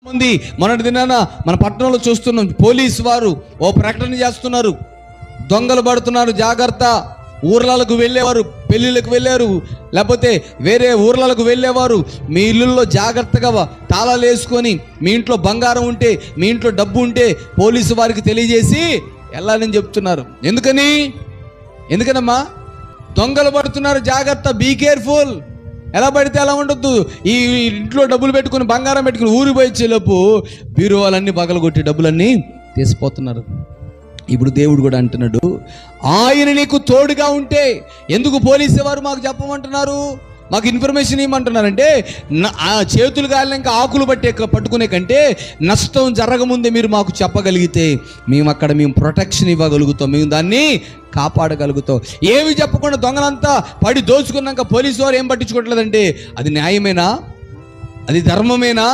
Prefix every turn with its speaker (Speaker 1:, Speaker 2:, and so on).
Speaker 1: మంది మొన్నటి దినాన మన పట్టణంలో చూస్తున్నాం, పోలీసు వారు ఓ ప్రకటన చేస్తున్నారు, దొంగలు పడుతున్నారు జాగ్రత్త. ఊర్లకు వెళ్ళేవారు, పెళ్ళిళ్ళకు వెళ్ళారు, లేకపోతే వేరే ఊర్లకు వెళ్ళేవారు మీ ఇల్లుల్లో జాగ్రత్తగా తాళాలు వేసుకొని, మీ ఇంట్లో బంగారం ఉంటే, మీ ఇంట్లో డబ్బు ఉంటే పోలీసు వారికి తెలియజేసి వెళ్ళాలని చెప్తున్నారు. ఎందుకనమ్మా? దొంగలు పడుతున్నారు జాగ్రత్త, బీ కేర్ఫుల్. ఎలా పడితే అలా ఉండొద్దు. ఈ ఇంట్లో డబ్బులు పెట్టుకుని, బంగారం పెట్టుకుని ఊరికి పోయిచ్చేలోపు బీరువాలన్నీ పగలగొట్టి డబ్బులన్నీ తీసిపోతున్నారు. ఇప్పుడు దేవుడు కూడా అంటున్నాడు, ఆయన నీకు తోడుగా ఉంటే ఎందుకు పోలీసు వారు మాకు చెప్పమంటున్నారు, మాకు ఇన్ఫర్మేషన్ ఇవ్వమంటున్నారంటే, ఆ చేతులు కాలినాక ఆకులు పట్టుకునే కంటే నష్టం జరగముందే మీరు మాకు చెప్పగలిగితే మేము ప్రొటెక్షన్ ఇవ్వగలుగుతాం, మేము దాన్ని కాపాడగలుగుతాం. ఏమి చెప్పకుండా దొంగలంతా పడి దోచుకున్నాక పోలీసు వారు ఏం పట్టించుకోవట్లేదంటే అది న్యాయమేనా? అది ధర్మమేనా?